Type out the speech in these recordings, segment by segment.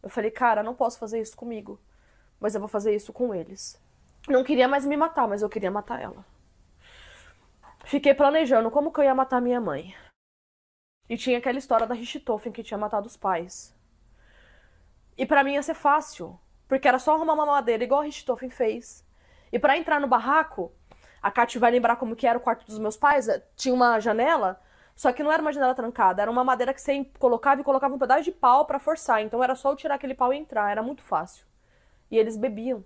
Eu falei, cara, não posso fazer isso comigo, mas eu vou fazer isso com eles. Não queria mais me matar, mas eu queria matar ela. Fiquei planejando como que eu ia matar minha mãe. E tinha aquela história da Richthofen que tinha matado os pais. E pra mim ia ser fácil, porque era só arrumar uma madeira igual a Richthofen fez. E pra entrar no barraco, a Katy vai lembrar como que era o quarto dos meus pais, tinha uma janela, só que não era uma janela trancada, era uma madeira que você colocava e colocava um pedaço de pau pra forçar, então era só eu tirar aquele pau e entrar, era muito fácil. E eles bebiam.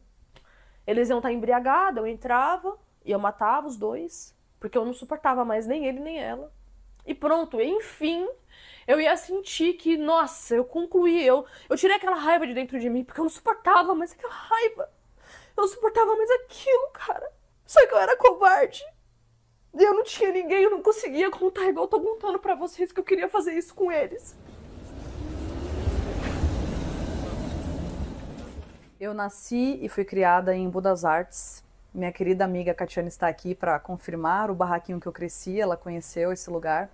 Eles iam estar embriagados, eu entrava e eu matava os dois, porque eu não suportava mais nem ele nem ela. E pronto, enfim, eu ia sentir que, nossa, eu concluí, eu tirei aquela raiva de dentro de mim, porque eu não suportava mais aquela raiva. Eu não suportava mais aquilo, cara. Só que eu era covarde. E eu não tinha ninguém, eu não conseguia contar igual eu tô contando pra vocês que eu queria fazer isso com eles. Eu nasci e fui criada em Budas Artes. Minha querida amiga Catiane está aqui para confirmar o barraquinho que eu cresci, ela conheceu esse lugar.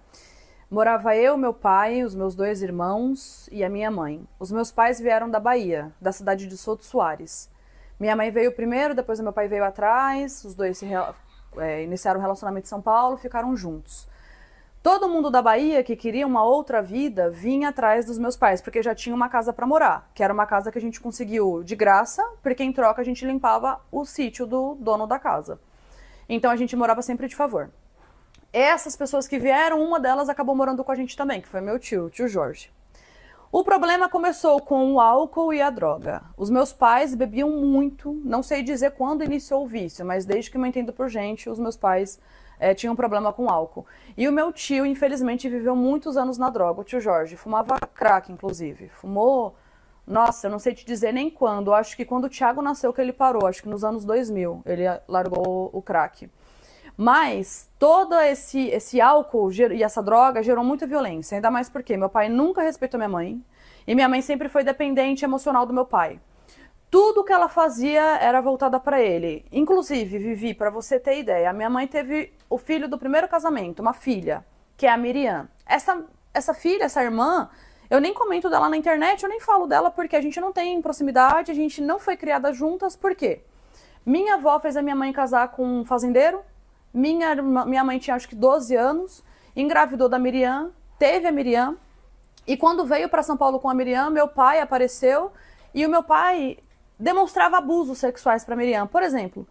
Morava eu, meu pai, os meus dois irmãos e a minha mãe. Os meus pais vieram da Bahia, da cidade de Souto Soares. Minha mãe veio primeiro, depois meu pai veio atrás, os dois iniciaram um relacionamento em São Paulo, ficaram juntos. Todo mundo da Bahia que queria uma outra vida vinha atrás dos meus pais, porque já tinha uma casa para morar, que era uma casa que a gente conseguiu de graça, porque em troca a gente limpava o sítio do dono da casa. Então a gente morava sempre de favor. Essas pessoas que vieram, uma delas acabou morando com a gente também, que foi meu tio, tio Jorge. O problema começou com o álcool e a droga. Os meus pais bebiam muito, não sei dizer quando iniciou o vício, mas desde que eu me entendo por gente, os meus pais tinham problema com álcool. E o meu tio, infelizmente, viveu muitos anos na droga, o tio Jorge. Fumava crack, inclusive. Fumou, nossa, eu não sei te dizer nem quando. Acho que quando o Thiago nasceu que ele parou, acho que nos anos 2000 ele largou o crack. Mas todo esse álcool e essa droga gerou muita violência, ainda mais porque meu pai nunca respeitou minha mãe e minha mãe sempre foi dependente emocional do meu pai. Tudo que ela fazia era voltada para ele. Inclusive, Vivi, para você ter ideia, a minha mãe teve o filho do primeiro casamento, uma filha, que é a Miriam. Essa filha, essa irmã, eu nem comento dela na internet, eu nem falo dela porque a gente não tem proximidade, a gente não foi criada juntas, por quê? Minha avó fez a minha mãe casar com um fazendeiro, minha mãe tinha acho que 12 anos, engravidou da Miriam, teve a Miriam, e quando veio para São Paulo com a Miriam, meu pai apareceu e o meu pai demonstrava abusos sexuais para Miriam. Por exemplo,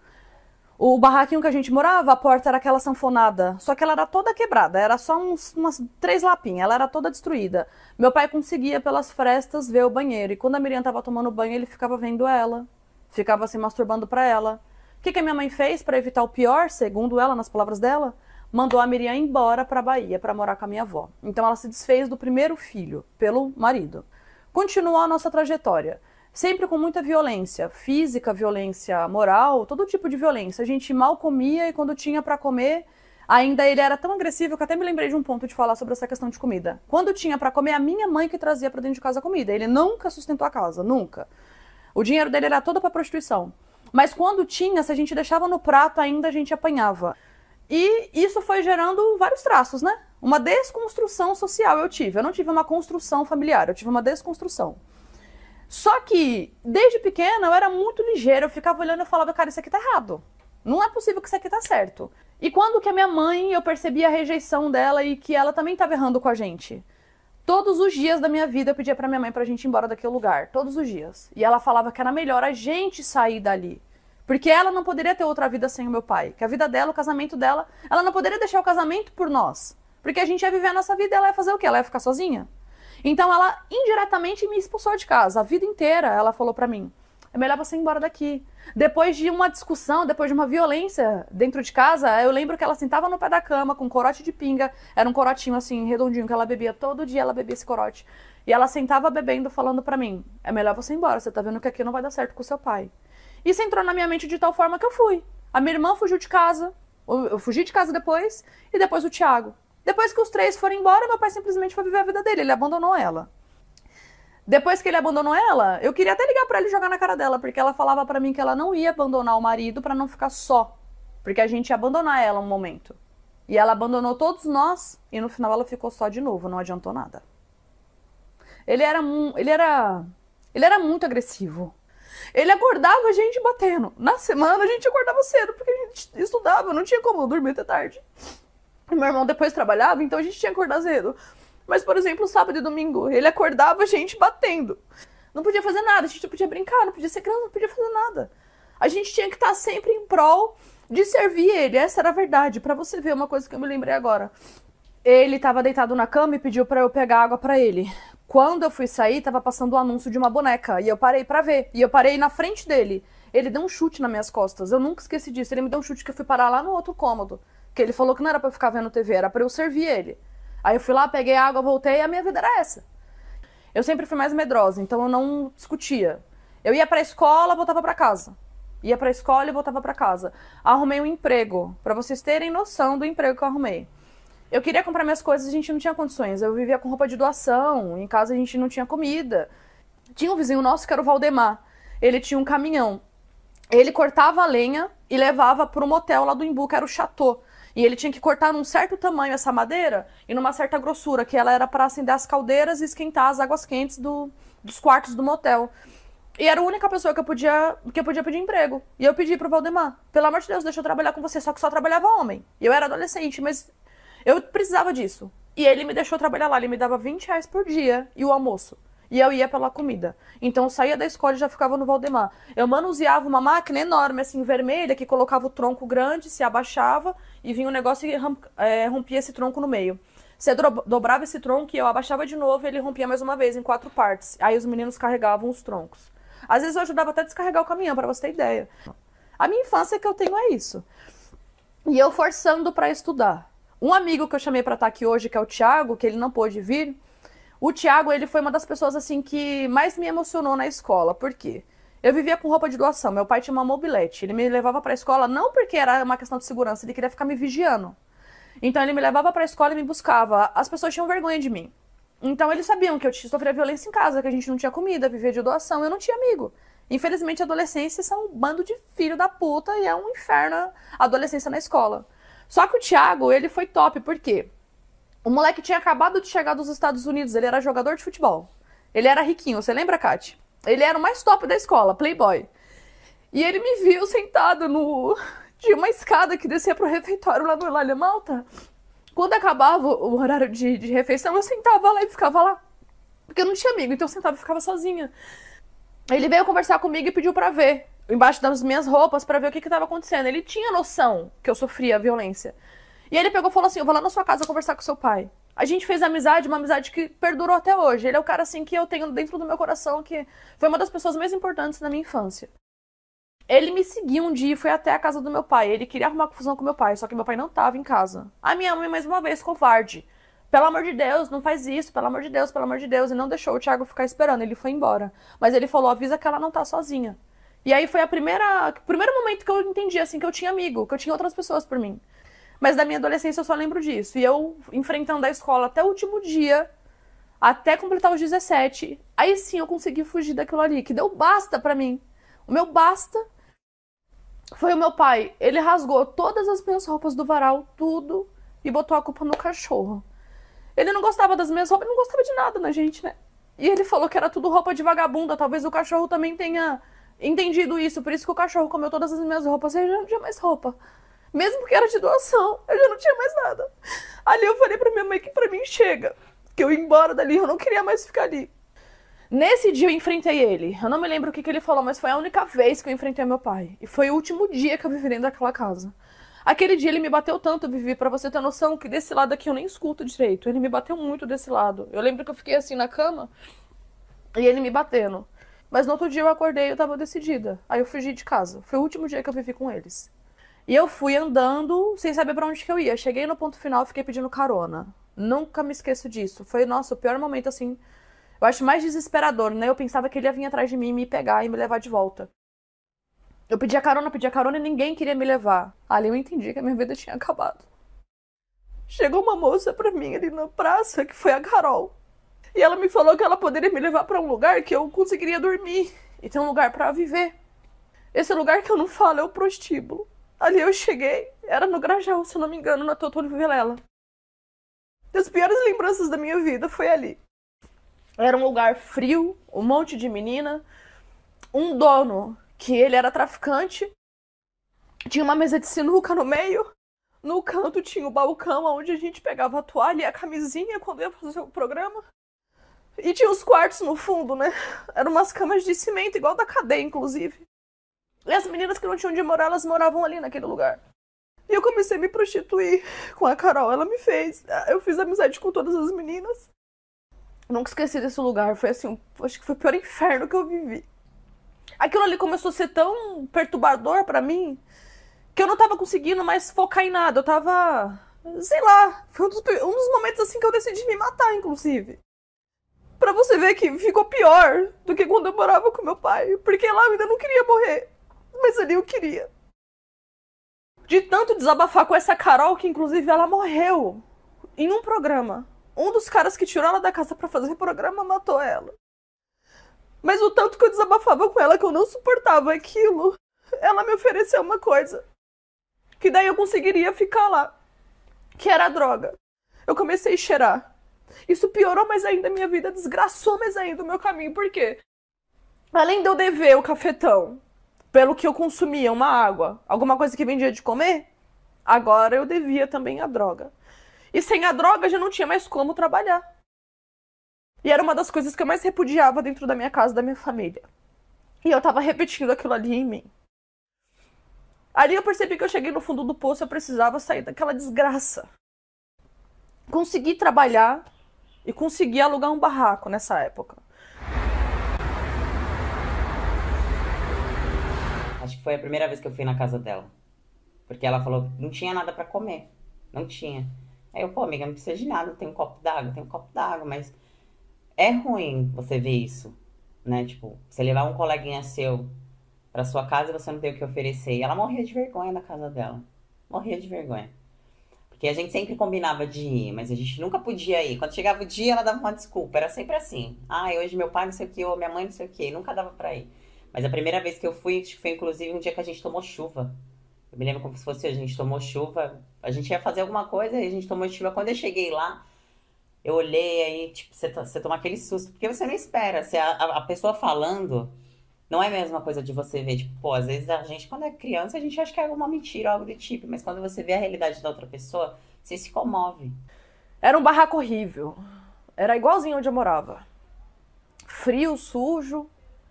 o barraquinho que a gente morava, a porta era aquela sanfonada, só que ela era toda quebrada, era só umas 3 lapinhas, ela era toda destruída. Meu pai conseguia pelas frestas ver o banheiro, e quando a Miriam estava tomando banho, ele ficava vendo ela, ficava se masturbando para ela. O que a minha mãe fez para evitar o pior, segundo ela, nas palavras dela? Mandou a Miriam embora para a Bahia para morar com a minha avó. Então ela se desfez do primeiro filho pelo marido. Continuou a nossa trajetória, sempre com muita violência física, violência moral, todo tipo de violência. A gente mal comia e quando tinha para comer, ainda ele era tão agressivo que eu até me lembrei de um ponto de falar sobre essa questão de comida. Quando tinha para comer, a minha mãe que trazia para dentro de casa a comida. Ele nunca sustentou a casa, nunca. O dinheiro dele era todo para prostituição. Mas quando tinha, se a gente deixava no prato, ainda a gente apanhava. E isso foi gerando vários traços, né? Uma desconstrução social eu tive. Eu não tive uma construção familiar, eu tive uma desconstrução. Só que, desde pequena, eu era muito ligeira. Eu ficava olhando e falava, cara, isso aqui tá errado. Não é possível que isso aqui tá certo. E quando que a minha mãe, eu percebi a rejeição dela e que ela também tava errando com a gente? Todos os dias da minha vida eu pedia pra minha mãe pra gente ir embora daquele lugar. Todos os dias. E ela falava que era melhor a gente sair dali. Porque ela não poderia ter outra vida sem o meu pai. Que a vida dela, o casamento dela, ela não poderia deixar o casamento por nós. Porque a gente ia viver a nossa vida e ela ia fazer o quê? Ela ia ficar sozinha? Então ela indiretamente me expulsou de casa. A vida inteira ela falou pra mim, é melhor você ir embora daqui. Depois de uma discussão, depois de uma violência dentro de casa, eu lembro que ela sentava no pé da cama com um corote de pinga. Era um corotinho assim, redondinho, que ela bebia todo dia, ela bebia esse corote. E ela sentava bebendo, falando pra mim, é melhor você ir embora, você tá vendo que aqui não vai dar certo com o seu pai. Isso entrou na minha mente de tal forma que eu fui. A minha irmã fugiu de casa, eu fugi de casa depois, e depois o Thiago. Depois que os 3 foram embora, meu pai simplesmente foi viver a vida dele, ele abandonou ela. Depois que ele abandonou ela, eu queria até ligar pra ele e jogar na cara dela, porque ela falava pra mim que ela não ia abandonar o marido pra não ficar só. Porque a gente ia abandonar ela um momento. E ela abandonou todos nós, e no final ela ficou só de novo, não adiantou nada. Ele era Ele era muito agressivo. Ele acordava a gente batendo. Na semana a gente acordava cedo, porque a gente estudava, não tinha como dormir até tarde. E meu irmão depois trabalhava, então a gente tinha que acordar cedo. Mas, por exemplo, sábado e domingo, ele acordava a gente batendo. Não podia fazer nada, a gente não podia brincar, não podia ser criança, não podia fazer nada. A gente tinha que estar sempre em prol de servir ele. Essa era a verdade. Pra você ver uma coisa que eu me lembrei agora. Ele tava deitado na cama e pediu pra eu pegar água pra ele. Quando eu fui sair, tava passando o anúncio de uma boneca. E eu parei pra ver. E eu parei na frente dele. Ele deu um chute nas minhas costas. Eu nunca esqueci disso. Ele me deu um chute que eu fui parar lá no outro cômodo. Que ele falou que não era pra eu ficar vendo TV, era pra eu servir ele. Aí eu fui lá, peguei água, voltei e a minha vida era essa. Eu sempre fui mais medrosa, então eu não discutia. Eu ia pra escola, voltava pra casa. Ia pra escola e voltava pra casa. Arrumei um emprego, pra vocês terem noção do emprego que eu arrumei. Eu queria comprar minhas coisas, a gente não tinha condições. Eu vivia com roupa de doação, em casa a gente não tinha comida. Tinha um vizinho nosso que era o Valdemar. Ele tinha um caminhão. Ele cortava a lenha e levava pro motel lá do Imbu, que era o Chateau. E ele tinha que cortar num certo tamanho essa madeira e numa certa grossura, que ela era para acender as caldeiras e esquentar as águas quentes dos quartos do motel. E era a única pessoa que eu podia pedir emprego. E eu pedi pro Valdemar, pelo amor de Deus, deixa eu trabalhar com você. Só que só trabalhava homem. E eu era adolescente, mas eu precisava disso. E ele me deixou trabalhar lá, ele me dava R$20 por dia e o almoço. E eu ia pela comida. Então eu saía da escola e já ficava no Valdemar. Eu manuseava uma máquina enorme, assim, vermelha, que colocava o tronco grande, se abaixava, e vinha um negócio e rompia esse tronco no meio. Você dobrava esse tronco e eu abaixava de novo e ele rompia mais uma vez, em 4 partes. Aí os meninos carregavam os troncos. Às vezes eu ajudava até a descarregar o caminhão, pra você ter ideia. A minha infância que eu tenho é isso. E eu forçando pra estudar. Um amigo que eu chamei pra estar aqui hoje, que é o Thiago, que ele não pôde vir. O Thiago, ele foi uma das pessoas, assim, que mais me emocionou na escola. Por quê? Eu vivia com roupa de doação. Meu pai tinha uma mobilete. Ele me levava pra escola não porque era uma questão de segurança, ele queria ficar me vigiando. Então ele me levava pra escola e me buscava. As pessoas tinham vergonha de mim. Então eles sabiam que eu sofria violência em casa, que a gente não tinha comida, vivia de doação, eu não tinha amigo. Infelizmente, a adolescência são um bando de filho da puta e é um inferno a adolescência na escola. Só que o Thiago, ele foi top, por quê? O moleque tinha acabado de chegar dos Estados Unidos, ele era jogador de futebol. Ele era riquinho, você lembra, Kati? Ele era o mais top da escola, playboy. E ele me viu sentado de uma escada que descia pro refeitório lá no Elália Malta. Quando acabava o horário de refeição, eu sentava lá e ficava lá. Porque eu não tinha amigo, então eu sentava e ficava sozinha. Ele veio conversar comigo e pediu pra ver, embaixo das minhas roupas, pra ver o que tava acontecendo. Ele tinha noção que eu sofria violência. E ele pegou e falou assim, eu vou lá na sua casa conversar com seu pai. A gente fez amizade, uma amizade que perdurou até hoje. Ele é o cara, assim, que eu tenho dentro do meu coração, que foi uma das pessoas mais importantes na minha infância. Ele me seguiu um dia e foi até a casa do meu pai. Ele queria arrumar confusão com meu pai, só que meu pai não tava em casa. A minha mãe, mais uma vez, covarde. Pelo amor de Deus, não faz isso, pelo amor de Deus, pelo amor de Deus. E não deixou o Thiago ficar esperando, ele foi embora. Mas ele falou, avisa que ela não tá sozinha. E aí foi o primeiro momento que eu entendi, assim, que eu tinha amigo, que eu tinha outras pessoas por mim. Mas da minha adolescência eu só lembro disso. E eu enfrentando a escola até o último dia, até completar os 17. Aí sim eu consegui fugir daquilo ali, que deu basta pra mim. O meu basta foi o meu pai. Ele rasgou todas as minhas roupas do varal, tudo, e botou a culpa no cachorro. Ele não gostava das minhas roupas, ele não gostava de nada na gente, né? E ele falou que era tudo roupa de vagabunda. Talvez o cachorro também tenha entendido isso. Por isso que o cachorro comeu todas as minhas roupas. Eu já não tinha mais roupa. Mesmo que era de doação, eu já não tinha mais nada. Ali eu falei pra minha mãe que pra mim chega. Que eu ia embora dali, eu não queria mais ficar ali. Nesse dia eu enfrentei ele. Eu não me lembro o que ele falou, mas foi a única vez que eu enfrentei meu pai. E foi o último dia que eu vivi dentro daquela casa. Aquele dia ele me bateu tanto, Vivi, pra você ter noção que desse lado aqui eu nem escuto direito. Ele me bateu muito desse lado. Eu lembro que eu fiquei assim na cama e ele me batendo. Mas no outro dia eu acordei e eu tava decidida. Aí eu fugi de casa. Foi o último dia que eu vivi com eles. E eu fui andando sem saber pra onde que eu ia. Cheguei no ponto final e fiquei pedindo carona. Nunca me esqueço disso. Foi, nossa, o pior momento, assim, eu acho mais desesperador, né? Eu pensava que ele ia vir atrás de mim, me pegar e me levar de volta. Eu pedia carona e ninguém queria me levar. Ali eu entendi que a minha vida tinha acabado. Chegou uma moça pra mim ali na praça, que foi a Carol. E ela me falou que ela poderia me levar pra um lugar que eu conseguiria dormir. E ter um lugar pra viver. Esse lugar que eu não falo é o prostíbulo. Ali eu cheguei, era no Grajaú, se eu não me engano, na Teotônio Vilela. As piores lembranças da minha vida foi ali. Era um lugar frio, um monte de menina. Um dono, que ele era traficante. Tinha uma mesa de sinuca no meio. No canto tinha o balcão onde a gente pegava a toalha e a camisinha quando ia fazer o programa. E tinha os quartos no fundo, né? Eram umas camas de cimento, igual da cadeia, inclusive. E as meninas que não tinham onde morar, elas moravam ali naquele lugar. E eu comecei a me prostituir com a Carol. Ela me fez. Eu fiz amizade com todas as meninas. Nunca esqueci desse lugar. Foi assim, acho que foi o pior inferno que eu vivi. Aquilo ali começou a ser tão perturbador pra mim que eu não tava conseguindo mais focar em nada. Eu tava... sei lá. Foi um dos momentos assim que eu decidi me matar, inclusive. Pra você ver que ficou pior do que quando eu morava com meu pai. Porque lá eu ainda não queria morrer. Mas ali eu queria. De tanto desabafar com essa Carol, que inclusive ela morreu em um programa. Um dos caras que tirou ela da casa pra fazer o programa matou ela. Mas o tanto que eu desabafava com ela que eu não suportava aquilo, ela me ofereceu uma coisa. Que daí eu conseguiria ficar lá. Que era a droga. Eu comecei a cheirar. Isso piorou mais ainda a minha vida, desgraçou mais ainda o meu caminho. Por quê? Além de eu dever o cafetão, pelo que eu consumia, uma água, alguma coisa que vendia de comer, agora eu devia também a droga. E sem a droga já não tinha mais como trabalhar. E era uma das coisas que eu mais repudiava dentro da minha casa, da minha família. E eu tava repetindo aquilo ali em mim. Ali eu percebi que eu cheguei no fundo do poço, eu precisava sair daquela desgraça. Consegui trabalhar e consegui alugar um barraco nessa época. Acho que foi a primeira vez que eu fui na casa dela. Porque ela falou que não tinha nada pra comer. Não tinha. Aí eu, pô, amiga, não precisa de nada, tem um copo d'água, mas é ruim você ver isso, né? Tipo, você levar um coleguinha seu pra sua casa e você não tem o que oferecer. E ela morria de vergonha na casa dela. Morria de vergonha. Porque a gente sempre combinava de ir, mas a gente nunca podia ir. Quando chegava o dia, ela dava uma desculpa. Era sempre assim. Ah, hoje meu pai não sei o que, ou minha mãe não sei o que. Nunca dava pra ir. Mas a primeira vez que eu fui, acho que foi inclusive um dia que a gente tomou chuva. Eu me lembro como se fosse a gente tomou chuva. A gente ia fazer alguma coisa e a gente tomou chuva. Quando eu cheguei lá, eu olhei aí, tipo, você toma aquele susto. Porque você não espera. A pessoa falando, não é a mesma coisa de você ver. Tipo, pô, às vezes a gente, quando é criança, a gente acha que é alguma mentira, algo do tipo. Mas quando você vê a realidade da outra pessoa, você se comove. Era um barraco horrível. Era igualzinho onde eu morava. Frio, sujo,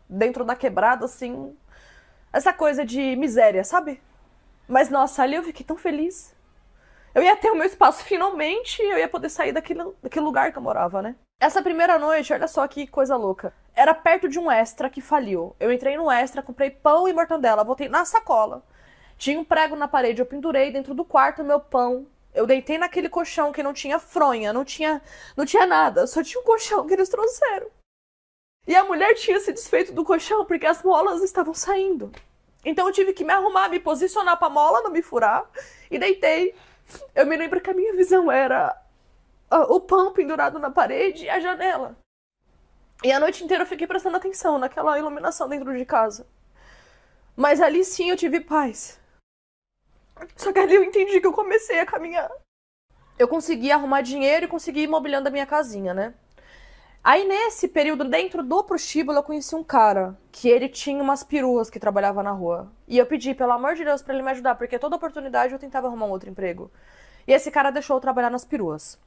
dentro da quebrada, assim. Essa coisa de miséria, sabe? Mas, nossa, ali eu fiquei tão feliz. Eu ia ter o meu espaço finalmente, eu ia poder sair daquele lugar que eu morava, né? Essa primeira noite, olha só que coisa louca. Era perto de um Extra que faliu. Eu entrei no Extra, comprei pão e mortandela, voltei na sacola. Tinha um prego na parede, eu pendurei dentro do quarto o meu pão. Eu deitei naquele colchão que não tinha fronha, não tinha nada, só tinha um colchão que eles trouxeram. E a mulher tinha se desfeito do colchão porque as molas estavam saindo. Então eu tive que me arrumar, me posicionar pra mola não me furar. E deitei. Eu me lembro que a minha visão era o pão pendurado na parede e a janela. E a noite inteira eu fiquei prestando atenção naquela iluminação dentro de casa. Mas ali sim eu tive paz. Só que ali eu entendi que eu comecei a caminhar. Eu consegui arrumar dinheiro e consegui ir mobiliando a minha casinha, né? Aí nesse período, dentro do prostíbulo, eu conheci um cara que ele tinha umas peruas que trabalhava na rua. E eu pedi, pelo amor de Deus, pra ele me ajudar, porque toda oportunidade eu tentava arrumar um outro emprego. E esse cara deixou eu trabalhar nas peruas.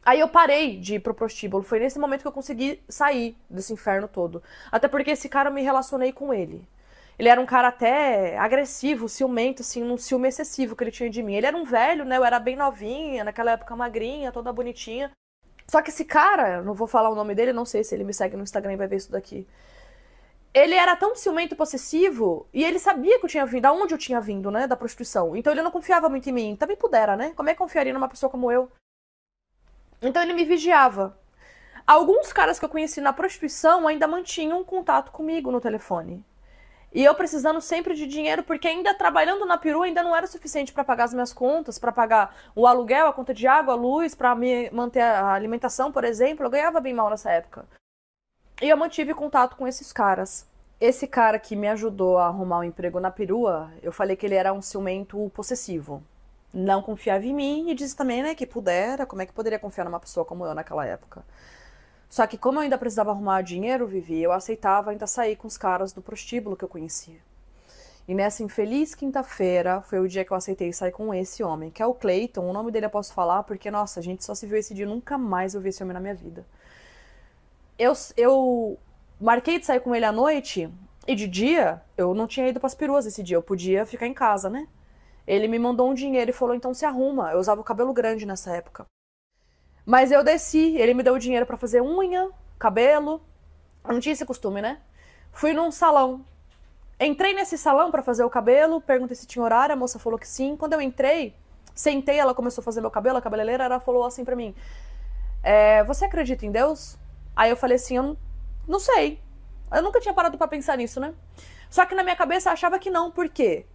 Aí eu parei de ir pro prostíbulo. Foi nesse momento que eu consegui sair desse inferno todo. Até porque esse cara eu me relacionei com ele. Ele era um cara até agressivo, ciumento, assim, um ciúme excessivo que ele tinha de mim. Ele era um velho, né? Eu era bem novinha, naquela época magrinha, toda bonitinha. Só que esse cara, não vou falar o nome dele, não sei se ele me segue no Instagram e vai ver isso daqui. Ele era tão ciumento e possessivo, e ele sabia que eu tinha vindo, aonde eu tinha vindo, né, da prostituição. Então ele não confiava muito em mim. Também pudera, né? Como é que confiaria numa pessoa como eu? Então ele me vigiava. Alguns caras que eu conheci na prostituição ainda mantinham contato comigo no telefone. E eu precisando sempre de dinheiro, porque ainda trabalhando na perua ainda não era suficiente para pagar as minhas contas, para pagar o aluguel, a conta de água, a luz, para me manter a alimentação, por exemplo. Eu ganhava bem mal nessa época. E eu mantive contato com esses caras. Esse cara que me ajudou a arrumar um emprego na perua, eu falei que ele era um ciumento possessivo. Não confiava em mim e disse também, né, que pudera, como é que poderia confiar numa pessoa como eu naquela época. Só que como eu ainda precisava arrumar dinheiro, Vivi, eu aceitava ainda sair com os caras do prostíbulo que eu conhecia. E nessa infeliz quinta-feira foi o dia que eu aceitei sair com esse homem, que é o Cleiton. O nome dele eu posso falar porque, nossa, a gente só se viu esse dia, nunca mais eu vi esse homem na minha vida. Eu marquei de sair com ele à noite e de dia eu não tinha ido pras peruas esse dia, eu podia ficar em casa, né? Ele me mandou um dinheiro e falou, então se arruma. Eu usava o cabelo grande nessa época. Mas eu desci, ele me deu o dinheiro pra fazer unha, cabelo. Eu não tinha esse costume, né? Fui num salão. Entrei nesse salão pra fazer o cabelo, perguntei se tinha horário, a moça falou que sim. Quando eu entrei, sentei, ela começou a fazer meu cabelo, a cabeleireira, ela falou assim pra mim, você acredita em Deus? Aí eu falei assim, eu não sei. Eu nunca tinha parado pra pensar nisso, né? Só que na minha cabeça eu achava que não, por quê?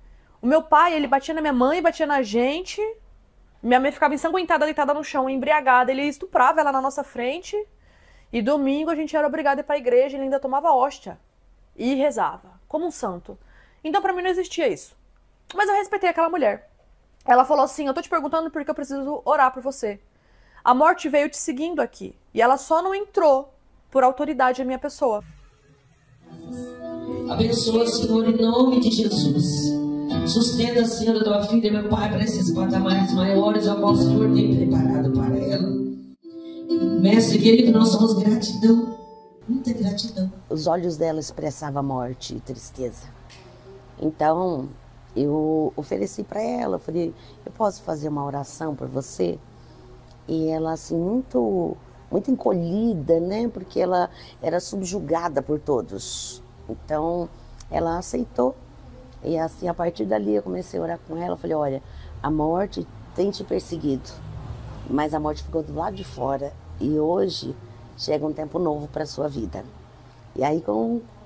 O meu pai, ele batia na minha mãe, batia na gente. Minha mãe ficava ensanguentada, deitada no chão, embriagada. Ele estuprava ela na nossa frente. E domingo a gente era obrigado a ir pra igreja, ele ainda tomava hóstia. E rezava, como um santo. Então pra mim não existia isso. Mas eu respeitei aquela mulher. Ela falou assim, eu tô te perguntando porque eu preciso orar por você. A morte veio te seguindo aqui. E ela só não entrou por autoridade à minha pessoa. Abençoa, Senhor, em nome de Jesus. Sustenta, Senhor, a tua filha, meu Pai, para esses patamares maiores, ao qual o Senhor tem preparado para ela. Mestre querido, nós somos gratidão, muita gratidão. Os olhos dela expressavam morte e tristeza. Então, eu ofereci para ela, eu falei, eu posso fazer uma oração por você? E ela, assim, muito encolhida, né? Porque ela era subjugada por todos. Então, ela aceitou. E assim, a partir dali, eu comecei a orar com ela. Falei, olha, a morte tem te perseguido, mas a morte ficou do lado de fora. E hoje, chega um tempo novo para a sua vida. E aí,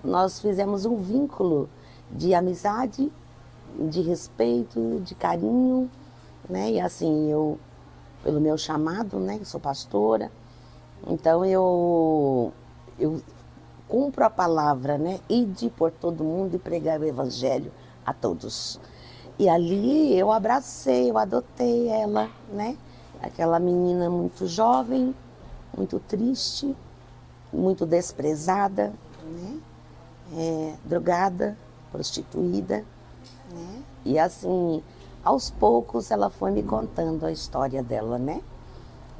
nós fizemos um vínculo de amizade, de respeito, de carinho, né? E assim, eu, pelo meu chamado, né? Eu sou pastora. Então, eu cumpro a palavra, né? Ide por todo mundo e pregar o evangelho a todos. E ali eu abracei, eu adotei ela, né? Aquela menina muito jovem, muito triste, muito desprezada, né? Drogada, prostituída, né? E assim, aos poucos ela foi me contando a história dela, né?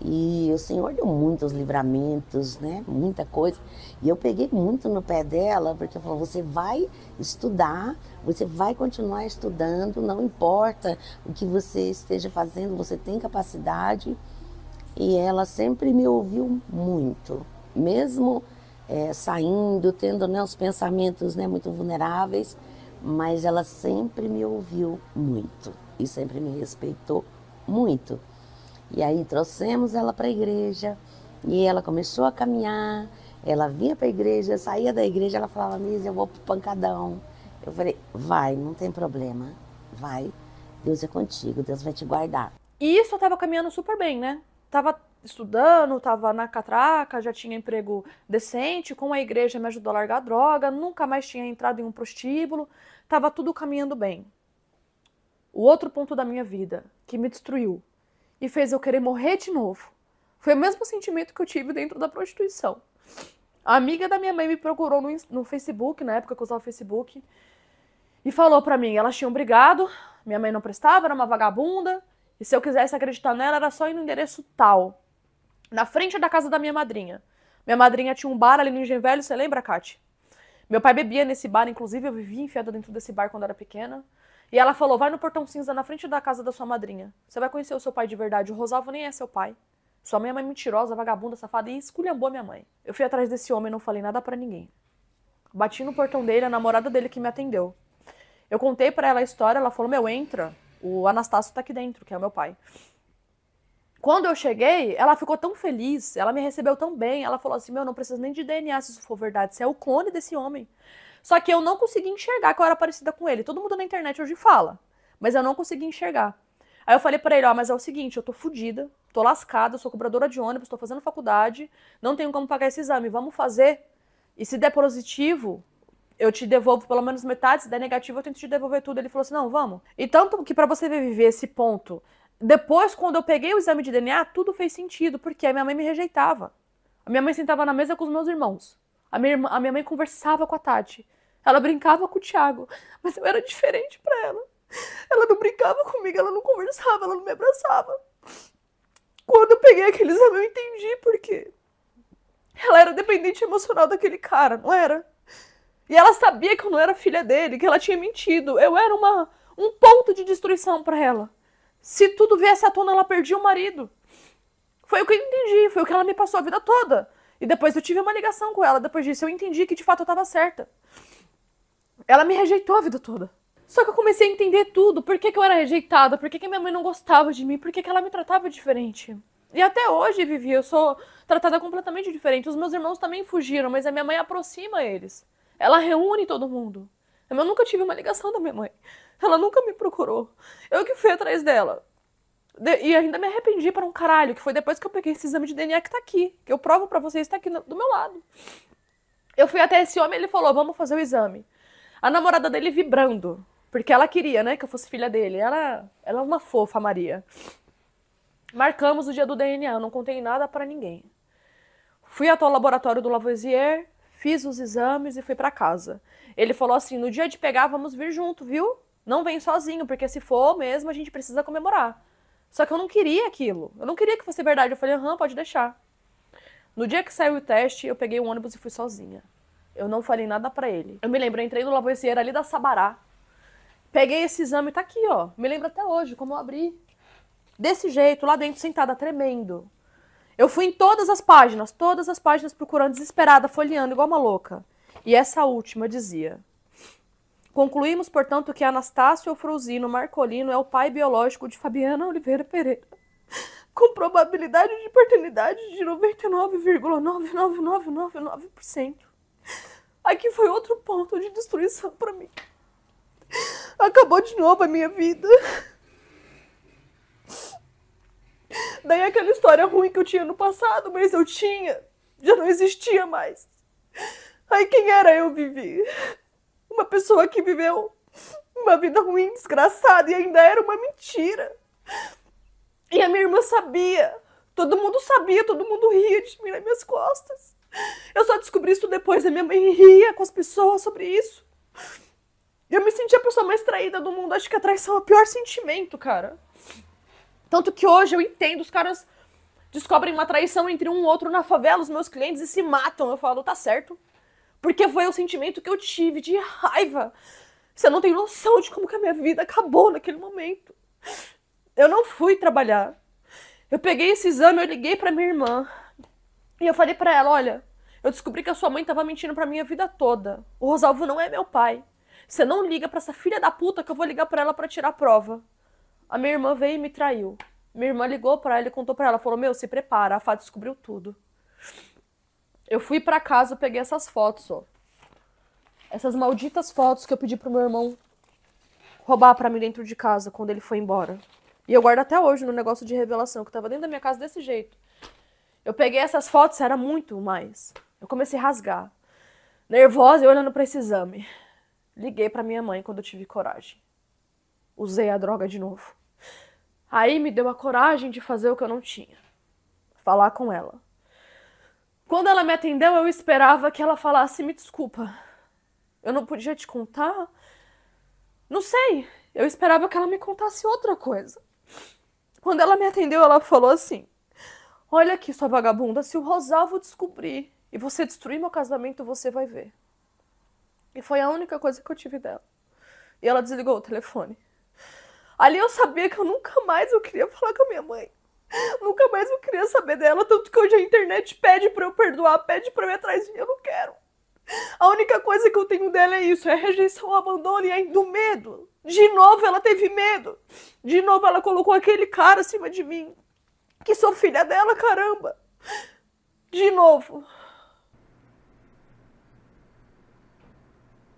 E o Senhor deu muitos livramentos, né? Muita coisa. E eu peguei muito no pé dela, porque falou, você vai estudar, você vai continuar estudando, não importa o que você esteja fazendo, você tem capacidade. E ela sempre me ouviu muito, mesmo saindo, tendo, né, os pensamentos, né, muito vulneráveis, mas ela sempre me ouviu muito e sempre me respeitou muito. E aí trouxemos ela para a igreja e ela começou a caminhar, ela vinha para a igreja, saía da igreja, ela falava, Misa, eu vou pro pancadão. Eu falei, vai, não tem problema, vai, Deus é contigo, Deus vai te guardar. E isso eu tava caminhando super bem, né? Tava estudando, tava na catraca, já tinha emprego decente, com a igreja me ajudou a largar a droga, nunca mais tinha entrado em um prostíbulo, tava tudo caminhando bem. O outro ponto da minha vida que me destruiu e fez eu querer morrer de novo foi o mesmo sentimento que eu tive dentro da prostituição. A amiga da minha mãe me procurou no Facebook, na época que eu usava o Facebook, e falou pra mim, elas tinham brigado, minha mãe não prestava, era uma vagabunda, e se eu quisesse acreditar nela, era só ir no endereço tal, na frente da casa da minha madrinha. Minha madrinha tinha um bar ali no Engenho Velho, você lembra, Kati? Meu pai bebia nesse bar, inclusive eu vivia enfiada dentro desse bar quando era pequena. E ela falou, vai no Portão Cinza na frente da casa da sua madrinha. Você vai conhecer o seu pai de verdade. O Rosalvo nem é seu pai. Sua mãe é uma mentirosa, vagabunda, safada e esculhambou minha mãe. Eu fui atrás desse homem e não falei nada pra ninguém. Bati no portão dele, a namorada dele que me atendeu. Eu contei pra ela a história, ela falou, meu, entra. O Anastácio tá aqui dentro, que é o meu pai. Quando eu cheguei, ela ficou tão feliz, ela me recebeu tão bem. Ela falou assim, meu, não precisa nem de DNA se isso for verdade. Você é o clone desse homem. Só que eu não consegui enxergar que eu era parecida com ele. Todo mundo na internet hoje fala, mas eu não consegui enxergar. Aí eu falei pra ele, ó, mas é o seguinte, eu tô fodida, tô lascada, sou cobradora de ônibus, tô fazendo faculdade, não tenho como pagar esse exame, vamos fazer? E se der positivo, eu te devolvo pelo menos metade, se der negativo, eu tento te devolver tudo. Ele falou assim, não, vamos. E tanto que pra você viver esse ponto, depois, quando eu peguei o exame de DNA, tudo fez sentido, porque a minha mãe me rejeitava. A minha mãe sentava na mesa com os meus irmãos. A minha mãe conversava com a Tati. Ela brincava com o Thiago. Mas eu era diferente pra ela. Ela não brincava comigo, ela não conversava, ela não me abraçava. Quando eu peguei aquele exame, eu entendi por quê. Ela era dependente emocional daquele cara, não era? E ela sabia que eu não era filha dele, que ela tinha mentido. Eu era um ponto de destruição pra ela. Se tudo viesse à tona, ela perdia o marido. Foi o que eu entendi, foi o que ela me passou a vida toda. E depois eu tive uma ligação com ela, depois disso eu entendi que de fato eu tava certa. Ela me rejeitou a vida toda. Só que eu comecei a entender tudo, por que eu era rejeitada, por que minha mãe não gostava de mim, por que ela me tratava diferente. E até hoje, Vivi, eu sou tratada completamente diferente. Os meus irmãos também fugiram, mas a minha mãe aproxima eles. Ela reúne todo mundo. Eu nunca tive uma ligação da minha mãe. Ela nunca me procurou. Eu que fui atrás dela. E ainda me arrependi para um caralho, que foi depois que eu peguei esse exame de DNA que tá aqui. Que eu provo pra vocês, tá aqui do meu lado. Eu fui até esse homem e ele falou, vamos fazer o exame. A namorada dele vibrando. Porque ela queria, né, que eu fosse filha dele. Ela é uma fofa, a Maria. Marcamos o dia do DNA, eu não contei nada pra ninguém. Fui até o laboratório do Lavoisier, fiz os exames e fui pra casa. Ele falou assim, no dia de pegar, vamos vir junto, viu? Não vem sozinho, porque se for mesmo, a gente precisa comemorar. Só que eu não queria aquilo. Eu não queria que fosse verdade. Eu falei, aham, pode deixar. No dia que saiu o teste, eu peguei o ônibus e fui sozinha. Eu não falei nada pra ele. Eu me lembro, eu entrei no Lavoisier ali da Sabará. Peguei esse exame, tá aqui, ó. Me lembro até hoje, como eu abri. Desse jeito, lá dentro, sentada, tremendo. Eu fui em todas as páginas procurando, desesperada, folheando, igual uma louca. E essa última dizia... Concluímos, portanto, que Anastácio Eufrosino Marcolino é o pai biológico de Fabiana Oliveira Pereira, com probabilidade de paternidade de 99,99999%. Aqui foi outro ponto de destruição pra mim. Acabou de novo a minha vida. Daí aquela história ruim que eu tinha no passado, mas eu tinha, já não existia mais. Aí quem era eu, Vivi? Uma pessoa que viveu uma vida ruim, desgraçada, e ainda era uma mentira. E a minha irmã sabia. Todo mundo sabia, todo mundo ria de mim nas minhas costas. Eu só descobri isso depois, a minha mãe ria com as pessoas sobre isso. Eu me senti a pessoa mais traída do mundo. Acho que a traição é o pior sentimento, cara. Tanto que hoje eu entendo, os caras descobrem uma traição entre um e outro na favela, os meus clientes, e se matam. Eu falo, tá certo. Porque foi o sentimento que eu tive de raiva. Você não tem noção de como que a minha vida acabou naquele momento. Eu não fui trabalhar. Eu peguei esse exame, eu liguei pra minha irmã. E eu falei pra ela, olha, eu descobri que a sua mãe tava mentindo pra minha vida toda. O Rosalvo não é meu pai. Você não liga pra essa filha da puta que eu vou ligar pra ela pra tirar a prova. A minha irmã veio e me traiu. Minha irmã ligou pra ela e contou pra ela. Falou, meu, se prepara, a Fá descobriu tudo. Eu fui pra casa, eu peguei essas fotos, ó. Essas malditas fotos que eu pedi pro meu irmão roubar pra mim dentro de casa quando ele foi embora. E eu guardo até hoje no negócio de revelação, que tava dentro da minha casa desse jeito. Eu peguei essas fotos, era muito mais. Eu comecei a rasgar. Nervosa e olhando pra esse exame. Liguei pra minha mãe quando eu tive coragem. Usei a droga de novo. Aí me deu a coragem de fazer o que eu não tinha. Falar com ela. Quando ela me atendeu, eu esperava que ela falasse, me desculpa, eu não podia te contar? Não sei, eu esperava que ela me contasse outra coisa. Quando ela me atendeu, ela falou assim, olha aqui, sua vagabunda, se o Rosalvo descobrir e você destruir meu casamento, você vai ver. E foi a única coisa que eu tive dela. E ela desligou o telefone. Ali eu sabia que eu nunca mais eu queria falar com a minha mãe. Nunca mais eu queria saber dela, tanto que hoje a internet pede pra eu perdoar, pede pra eu ir atrás de mim, eu não quero. A única coisa que eu tenho dela é isso, é a rejeição, o abandono e ainda o medo. De novo ela teve medo. De novo ela colocou aquele cara acima de mim. Que sou filha dela, caramba. De novo.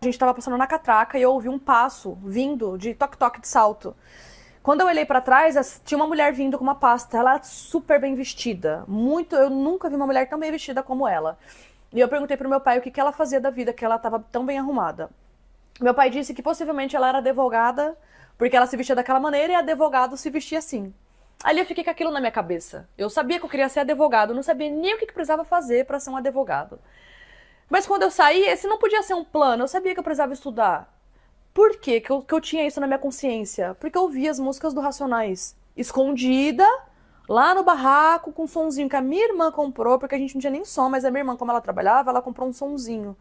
A gente tava passando na catraca e eu ouvi um passo vindo de toque-toque de salto. Quando eu olhei pra trás, tinha uma mulher vindo com uma pasta. Ela super bem vestida. Eu nunca vi uma mulher tão bem vestida como ela. E eu perguntei pro meu pai o que ela fazia da vida, que ela tava tão bem arrumada. Meu pai disse que possivelmente ela era advogada, porque ela se vestia daquela maneira e advogado se vestia assim. Ali eu fiquei com aquilo na minha cabeça. Eu sabia que eu queria ser advogado, não sabia nem o que precisava fazer pra ser um advogado. Mas quando eu saí, esse não podia ser um plano, eu sabia que eu precisava estudar. Por quê que eu tinha isso na minha consciência? Porque eu ouvia as músicas do Racionais, escondida, lá no barraco, com um sonzinho que a minha irmã comprou, porque a gente não tinha nem som, mas a minha irmã, como ela trabalhava, ela comprou um sonzinho.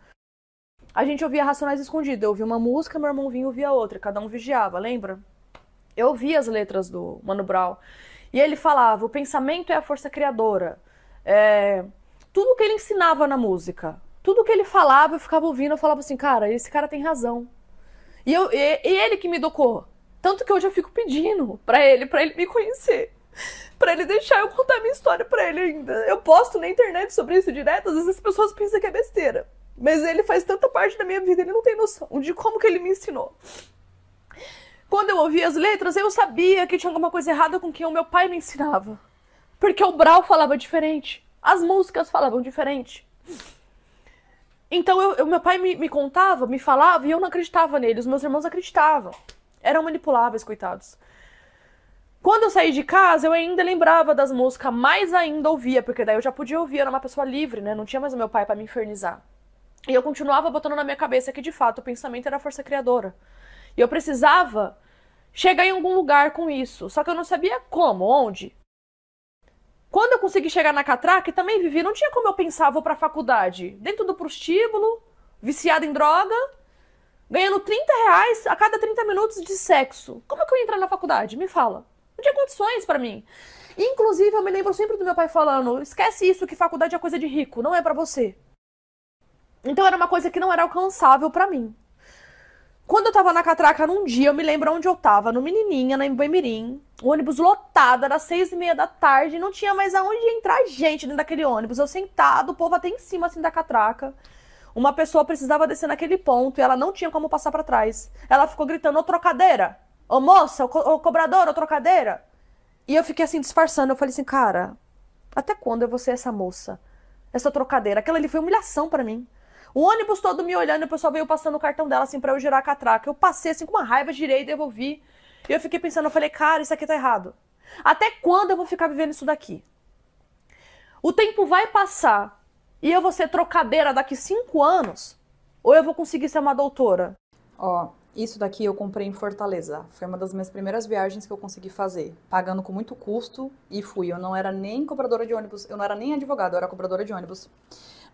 A gente ouvia Racionais escondido. Eu ouvia uma música, meu irmão vinha e ouvia outra. Cada um vigiava, lembra? Eu ouvia as letras do Mano Brown. E ele falava, o pensamento é a força criadora. Tudo que ele ensinava na música, tudo que ele falava, eu ficava ouvindo, eu falava assim, cara, esse cara tem razão. E ele que me educou. Tanto que hoje eu fico pedindo pra ele me conhecer. Pra ele deixar eu contar minha história pra ele ainda. Eu posto na internet sobre isso direto, às vezes as pessoas pensam que é besteira. Mas ele faz tanta parte da minha vida, ele não tem noção de como que ele me ensinou. Quando eu ouvia as letras, eu sabia que tinha alguma coisa errada com quem o meu pai me ensinava. Porque o Brau falava diferente. As músicas falavam diferente. Então meu pai me contava, me falava, e eu não acreditava nele. Os meus irmãos acreditavam. Eram manipuláveis, coitados. Quando eu saí de casa, eu ainda lembrava das músicas, mais ainda ouvia, porque daí eu já podia ouvir, era uma pessoa livre, né? Não tinha mais o meu pai pra me infernizar. E eu continuava botando na minha cabeça que, de fato, o pensamento era a força criadora. E eu precisava chegar em algum lugar com isso. Só que eu não sabia como, onde. Quando eu consegui chegar na catraca, e também vivi, não tinha como eu pensar, vou pra faculdade. Dentro do prostíbulo, viciada em droga, ganhando R$30 a cada 30 minutos de sexo. Como é que eu ia entrar na faculdade? Me fala. Não tinha condições pra mim. Inclusive, eu me lembro sempre do meu pai falando, esquece isso, que faculdade é coisa de rico, não é pra você. Então era uma coisa que não era alcançável pra mim. Quando eu tava na catraca num dia, eu me lembro onde eu tava, no Menininha, na Embu-Mirim, o ônibus lotado, era 6h30 da tarde, não tinha mais aonde entrar gente dentro daquele ônibus. Eu sentado, o povo até em cima, assim, da catraca. Uma pessoa precisava descer naquele ponto e ela não tinha como passar pra trás. Ela ficou gritando, ô trocadeira, ô moça, ô cobradora, ô trocadeira. E eu fiquei assim, disfarçando, eu falei assim, cara, até quando eu vou ser essa moça? Essa trocadeira? Aquela ali foi humilhação pra mim. O ônibus todo me olhando, e o pessoal veio passando o cartão dela, assim, pra eu girar a catraca. Eu passei, assim, com uma raiva, girei, devolvi. E eu fiquei pensando, eu falei, cara, isso aqui tá errado. Até quando eu vou ficar vivendo isso daqui? O tempo vai passar e eu vou ser trocadeira daqui 5 anos? Ou eu vou conseguir ser uma doutora? Ó, isso daqui eu comprei em Fortaleza. Foi uma das minhas primeiras viagens que eu consegui fazer. Pagando com muito custo e fui. Eu não era nem cobradora de ônibus, eu não era nem advogada, eu era cobradora de ônibus.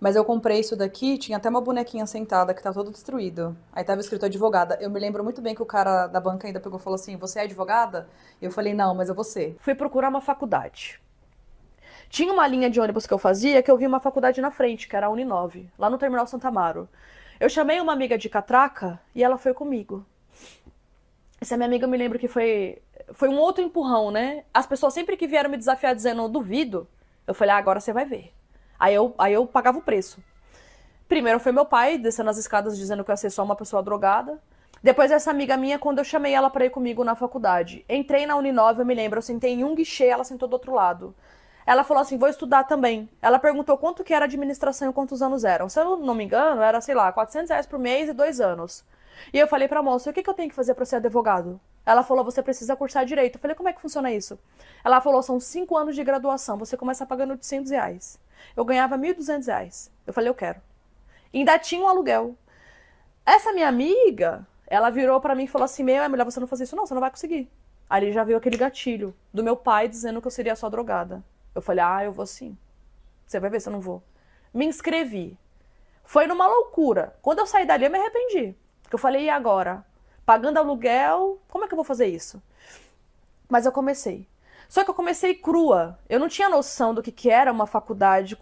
Mas eu comprei isso daqui, tinha até uma bonequinha sentada que tá todo destruído. Aí tava escrito advogada. Eu me lembro muito bem que o cara da banca ainda pegou e falou assim, você é advogada? E eu falei, não, mas eu vou ser. Fui procurar uma faculdade. Tinha uma linha de ônibus que eu fazia, que eu vi uma faculdade na frente, que era a Uninove, lá no Terminal Santa Amaro. Eu chamei uma amiga de catraca e ela foi comigo. Essa minha amiga, eu me lembro que foi um outro empurrão, né? As pessoas sempre que vieram me desafiar dizendo, eu duvido, eu falei, agora você vai ver. Aí eu pagava o preço. Primeiro foi meu pai, descendo as escadas, dizendo que eu ia ser só uma pessoa drogada. Depois essa amiga minha, quando eu chamei ela pra ir comigo na faculdade. Entrei na Uninove, eu me lembro, eu sentei em um guichê, ela sentou do outro lado. Ela falou assim, vou estudar também. Ela perguntou quanto que era administração e quantos anos eram. Se eu não me engano, era, sei lá, R$400 por mês e 2 anos. E eu falei pra moça, o que eu tenho que fazer pra ser advogado? Ela falou, você precisa cursar direito. Eu falei, como é que funciona isso? Ela falou, são 5 anos de graduação, você começa pagando R$800. Eu ganhava R$1.200. Eu falei, eu quero. E ainda tinha um aluguel. Essa minha amiga, ela virou pra mim e falou assim, é melhor você não fazer isso não, você não vai conseguir. Aí já veio aquele gatilho do meu pai dizendo que eu seria só drogada. Eu falei, eu vou sim. Você vai ver se eu não vou. Me inscrevi. Foi numa loucura. Quando eu saí dali, eu me arrependi. Porque eu falei, e agora? Pagando aluguel, como é que eu vou fazer isso? Mas eu comecei. Só que eu comecei crua. Eu não tinha noção do que era uma faculdade.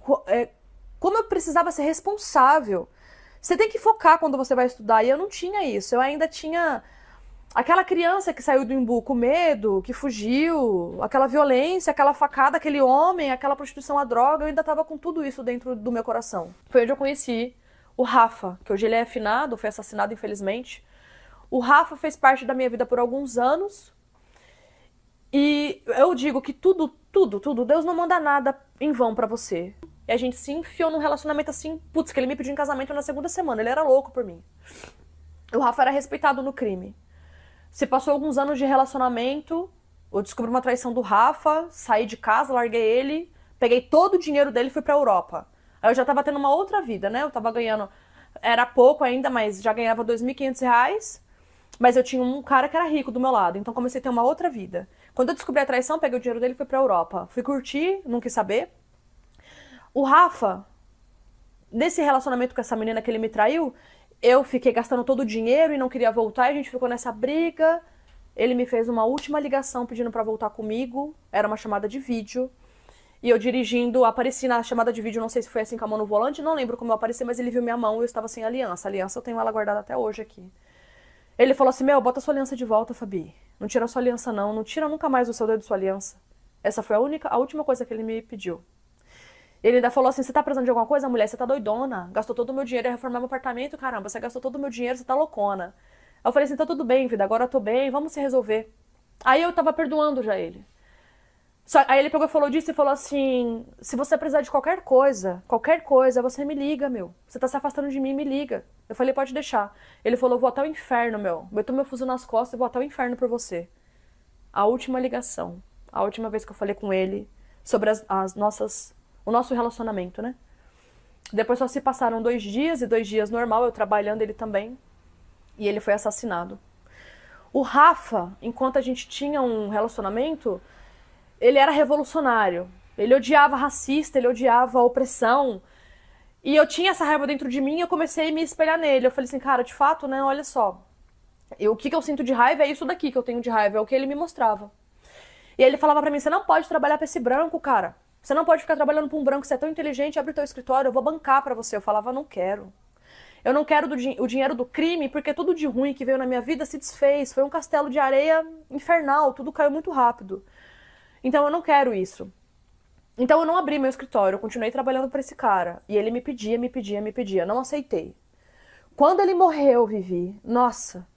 Como eu precisava ser responsável. Você tem que focar quando você vai estudar. E eu não tinha isso. Eu ainda tinha aquela criança que saiu do Embu com medo, que fugiu, aquela violência, aquela facada, aquele homem, aquela prostituição à droga. Eu ainda estava com tudo isso dentro do meu coração. Foi onde eu conheci o Rafa, que hoje ele é afinado, foi assassinado infelizmente. O Rafa fez parte da minha vida por alguns anos. E eu digo que tudo, Deus não manda nada em vão pra você. E a gente se enfiou num relacionamento assim, putz, que ele me pediu em casamento na 2ª semana, ele era louco por mim. O Rafa era respeitado no crime. Se passou alguns anos de relacionamento, Eu descobri uma traição do Rafa, saí de casa, larguei ele, peguei todo o dinheiro dele e fui pra Europa. Aí eu já tava tendo uma outra vida, né? Eu tava ganhando, era pouco ainda, mas já ganhava R$ 2.500. Mas eu tinha um cara que era rico do meu lado, então comecei a ter uma outra vida. Quando eu descobri a traição, peguei o dinheiro dele e fui pra Europa. Fui curtir, não quis saber. O Rafa, nesse relacionamento com essa menina que ele me traiu, eu fiquei gastando todo o dinheiro e não queria voltar, e a gente ficou nessa briga. Ele me fez uma última ligação pedindo pra voltar comigo, era uma chamada de vídeo. E eu dirigindo, apareci na chamada de vídeo, não sei se foi assim com a mão no volante, não lembro como eu apareci, mas ele viu minha mão e eu estava sem aliança. A aliança eu tenho ela guardada até hoje aqui. Ele falou assim, bota sua aliança de volta, Fabi. Não tira sua aliança não, não tira nunca mais o seu dedo de sua aliança. Essa foi a última coisa que ele me pediu. Ele ainda falou assim, você tá precisando de alguma coisa, mulher? Você tá doidona? Gastou todo o meu dinheiro, ia reformar meu apartamento, caramba, você gastou todo o meu dinheiro, você tá loucona. Aí eu falei assim, tá tudo bem, vida, agora eu tô bem, vamos se resolver. Aí eu tava perdoando já ele. Aí ele pegou e falou disso e falou assim, se você precisar de qualquer coisa, você me liga, meu. Você tá se afastando de mim, me liga. Eu falei, pode deixar. Ele falou, vou até o inferno, meu. Meto meu fuzil nas costas e vou até o inferno por você. A última ligação, a última vez que eu falei com ele sobre o nosso relacionamento, né? Depois só se passaram 2 dias, e 2 dias normal, eu trabalhando, ele também. E ele foi assassinado. O Rafa, enquanto a gente tinha um relacionamento, ele era revolucionário. Ele odiava racista, ele odiava opressão. E eu tinha essa raiva dentro de mim e eu comecei a me espelhar nele. Eu falei assim, cara, de fato, né, olha só. O que eu sinto de raiva é isso daqui que eu tenho de raiva, é o que ele me mostrava. E aí ele falava pra mim, você não pode trabalhar pra esse branco, cara. Você não pode ficar trabalhando pra um branco, você é tão inteligente, abre o teu escritório, eu vou bancar pra você. Eu falava, não quero. Eu não quero o dinheiro do crime, porque tudo de ruim que veio na minha vida se desfez. Foi um castelo de areia infernal, tudo caiu muito rápido. Então eu não quero isso. Então eu não abri meu escritório, eu continuei trabalhando pra esse cara. E ele me pedia. Não aceitei. Quando ele morreu, Vivi, nossa,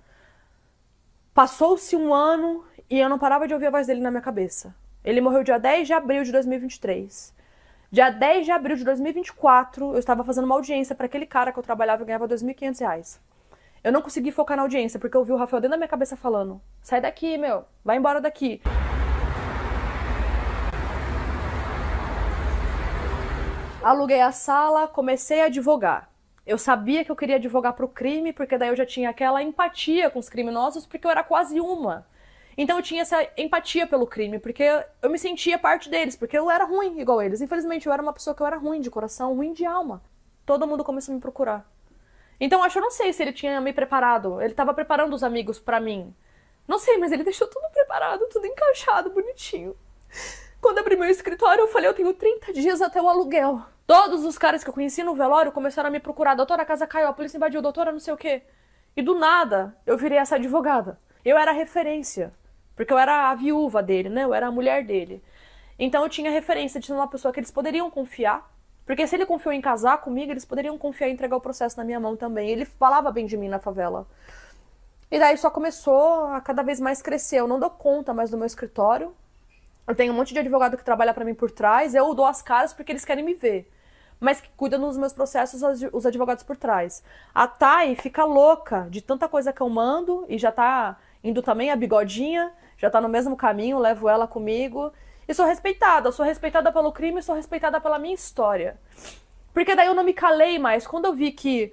passou-se 1 ano e eu não parava de ouvir a voz dele na minha cabeça. Ele morreu dia 10 de abril de 2023. Dia 10 de abril de 2024, eu estava fazendo uma audiência para aquele cara que eu trabalhava e ganhava R$ 2.500. Eu não consegui focar na audiência, porque eu ouvi o Rafael dentro da minha cabeça falando, sai daqui, meu, vai embora daqui. Aluguei a sala, comecei a advogar. Eu sabia que eu queria advogar pro crime, porque daí eu já tinha aquela empatia com os criminosos, porque eu era quase uma. Então eu tinha essa empatia pelo crime, porque eu me sentia parte deles, porque eu era ruim igual eles. Infelizmente, eu era uma pessoa que eu era ruim de coração, ruim de alma. Todo mundo começou a me procurar. Então eu não sei se ele tinha me preparado, ele tava preparando os amigos pra mim. Não sei, mas ele deixou tudo preparado, tudo encaixado, bonitinho. Quando abri meu escritório, eu falei, eu tenho 30 dias até o aluguel. Todos os caras que eu conheci no velório começaram a me procurar. Doutora, a casa caiu, a polícia invadiu, doutora, não sei o quê. E do nada, eu virei essa advogada. Eu era referência. Porque eu era a viúva dele, né? Eu era a mulher dele. Então eu tinha referência de ser uma pessoa que eles poderiam confiar. Porque se ele confiou em casar comigo, eles poderiam confiar em entregar o processo na minha mão também. Ele falava bem de mim na favela. E daí só começou a cada vez mais crescer. Eu não dou conta mais do meu escritório. Eu tenho um monte de advogado que trabalha pra mim por trás. Eu dou as caras porque eles querem me ver. Mas que cuidam dos meus processos os advogados por trás. A Thay fica louca de tanta coisa que eu mando e já tá indo também a bigodinha, já tá no mesmo caminho, levo ela comigo. E sou respeitada pelo crime, sou respeitada pela minha história. Porque daí eu não me calei mais. Quando eu vi que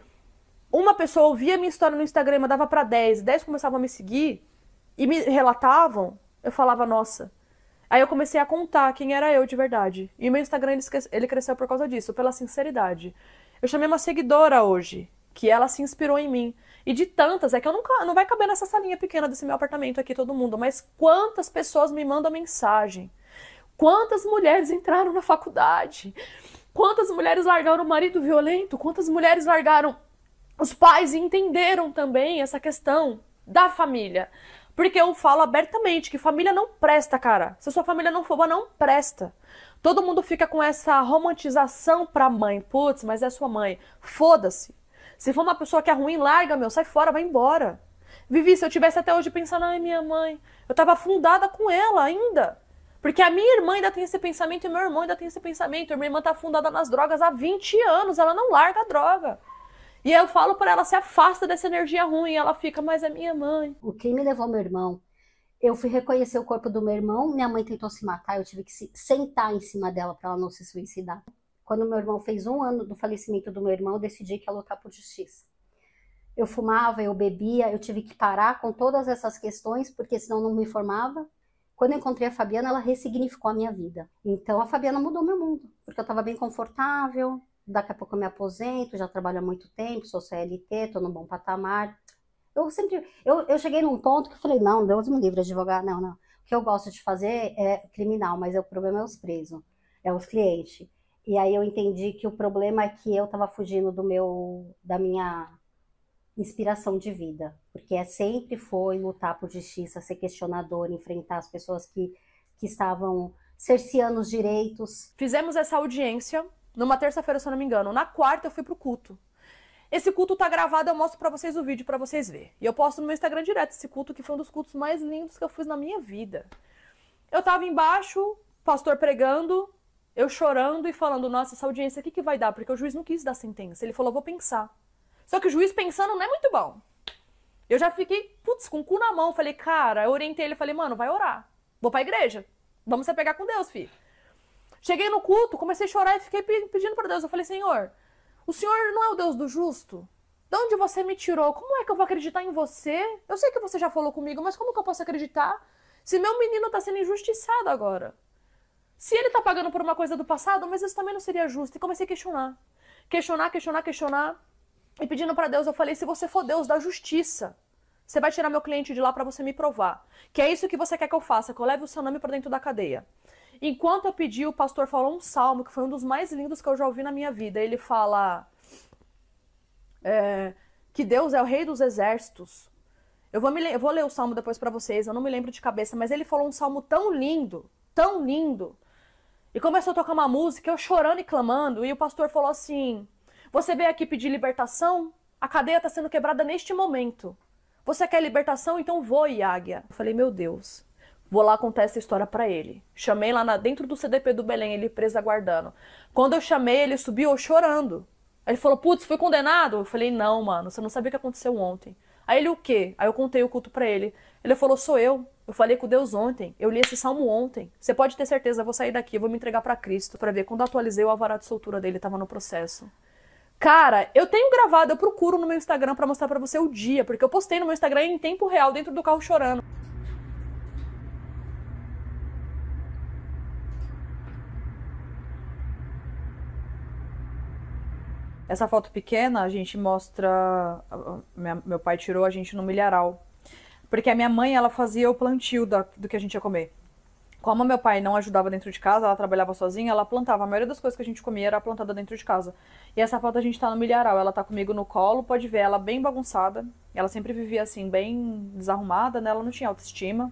uma pessoa ouvia minha história no Instagram, mandava pra 10 começavam a me seguir e me relatavam, eu falava, nossa. Aí eu comecei a contar quem era eu de verdade. E o meu Instagram, ele cresceu por causa disso, pela sinceridade. Eu chamei uma seguidora hoje, que ela se inspirou em mim. E de tantas, é que não vai caber nessa salinha pequena desse meu apartamento aqui, todo mundo. Mas quantas pessoas me mandam mensagem? Quantas mulheres entraram na faculdade? Quantas mulheres largaram o marido violento? Quantas mulheres largaram os pais e entenderam também essa questão da família? Porque eu falo abertamente que família não presta, cara. Se a sua família não for boa, não presta. Todo mundo fica com essa romantização pra mãe. Putz, mas é sua mãe. Foda-se. Se for uma pessoa que é ruim, larga, meu. Sai fora, vai embora. Vivi, se eu tivesse até hoje pensando, ai, minha mãe. Eu tava afundada com ela ainda. Porque a minha irmã ainda tem esse pensamento e meu irmão ainda tem esse pensamento. A minha irmã tá afundada nas drogas há 20 anos. Ela não larga a droga. E eu falo pra ela, se afasta dessa energia ruim. Ela fica, mas é minha mãe. O que me levou meu irmão? Eu fui reconhecer o corpo do meu irmão, minha mãe tentou se matar, eu tive que sentar em cima dela para ela não se suicidar. Quando meu irmão fez 1 ano do falecimento do meu irmão, eu decidi que ia lutar por justiça. Eu fumava, eu bebia, eu tive que parar com todas essas questões, porque senão não me formava. Quando eu encontrei a Fabiana, ela ressignificou a minha vida. Então a Fabiana mudou meu mundo, porque eu estava bem confortável, daqui a pouco eu me aposento, já trabalho há muito tempo, sou CLT, estou num bom patamar. Eu cheguei num ponto que eu falei, não, Deus me livre, advogado, não. O que eu gosto de fazer é criminal, mas o problema é os presos, é os clientes. E aí eu entendi que o problema é que eu estava fugindo da minha inspiração de vida, porque sempre foi lutar por justiça, ser questionador, enfrentar as pessoas que estavam cerceando os direitos. Fizemos essa audiência numa terça-feira, se eu não me engano. Na quarta eu fui pro culto. Esse culto tá gravado, eu mostro pra vocês o vídeo pra vocês verem. E eu posto no meu Instagram direto esse culto, que foi um dos cultos mais lindos que eu fiz na minha vida. Eu tava embaixo, pastor pregando, eu chorando e falando, nossa, essa audiência aqui que vai dar? Porque o juiz não quis dar sentença. Ele falou, vou pensar. Só que o juiz pensando não é muito bom. Eu já fiquei, com o cu na mão. Falei, cara, eu orientei ele, falei, mano, vai orar. Vou pra igreja. Vamos se pegar com Deus, filho. Cheguei no culto, comecei a chorar e fiquei pedindo pra Deus. Eu falei, Senhor, o Senhor não é o Deus do justo? De onde você me tirou? Como é que eu vou acreditar em você? Eu sei que você já falou comigo, mas como que eu posso acreditar se meu menino tá sendo injustiçado agora? Se ele tá pagando por uma coisa do passado, mas isso também não seria justo. E comecei a questionar. Questionar. E pedindo pra Deus, eu falei, se você for Deus da justiça, você vai tirar meu cliente de lá pra você me provar. Que é isso que você quer que eu faça, que eu leve o seu nome pra dentro da cadeia. Enquanto eu pedi, o pastor falou um salmo, que foi um dos mais lindos que eu já ouvi na minha vida. Ele fala que Deus é o rei dos exércitos. Eu vou ler o salmo depois pra vocês, eu não me lembro de cabeça, mas ele falou um salmo tão lindo, e começou a tocar uma música, eu chorando e clamando, e o pastor falou assim, você veio aqui pedir libertação? A cadeia está sendo quebrada neste momento. Você quer libertação? Então voe, águia. Eu falei, meu Deus. Vou lá contar essa história pra ele. Chamei lá dentro do CDP do Belém, ele preso aguardando. Quando eu chamei, ele subiu chorando. Aí ele falou, putz, fui condenado? Eu falei, não, mano, você não sabia o que aconteceu ontem. Aí ele, o quê? Aí eu contei o culto pra ele. Ele falou, sou eu. Eu falei com Deus ontem. Eu li esse salmo ontem. Você pode ter certeza, eu vou sair daqui, eu vou me entregar pra Cristo. Pra ver, quando eu atualizei, o alvará de soltura dele tava no processo. Cara, eu tenho gravado, eu procuro no meu Instagram pra mostrar pra você o dia, porque eu postei no meu Instagram em tempo real, dentro do carro chorando. Essa foto pequena, a gente mostra... Meu pai tirou a gente no milharal. Porque a minha mãe, ela fazia o plantio do que a gente ia comer. Como meu pai não ajudava dentro de casa, ela trabalhava sozinha, ela plantava. A maioria das coisas que a gente comia era plantada dentro de casa. E essa foto a gente tá no milharal. Ela tá comigo no colo, pode ver ela bem bagunçada. Ela sempre vivia assim, bem desarrumada, né? Ela não tinha autoestima.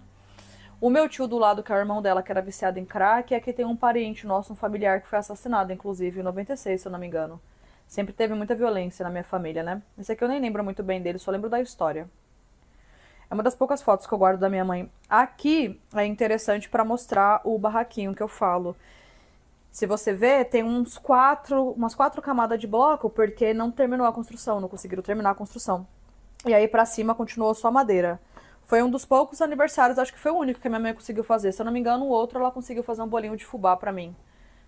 O meu tio do lado, que é o irmão dela, que era viciado em crack, é que tem um parente nosso, um familiar, que foi assassinado, inclusive, em 96, se eu não me engano. Sempre teve muita violência na minha família, né? Esse aqui eu nem lembro muito bem dele, só lembro da história. É uma das poucas fotos que eu guardo da minha mãe. Aqui é interessante para mostrar o barraquinho que eu falo. Se você ver, tem umas 4 camadas de bloco, porque não terminou a construção, não conseguiram terminar a construção. E aí pra cima continuou só madeira. Foi um dos poucos aniversários, acho que foi o único que a minha mãe conseguiu fazer. Se eu não me engano, o outro ela conseguiu fazer um bolinho de fubá pra mim.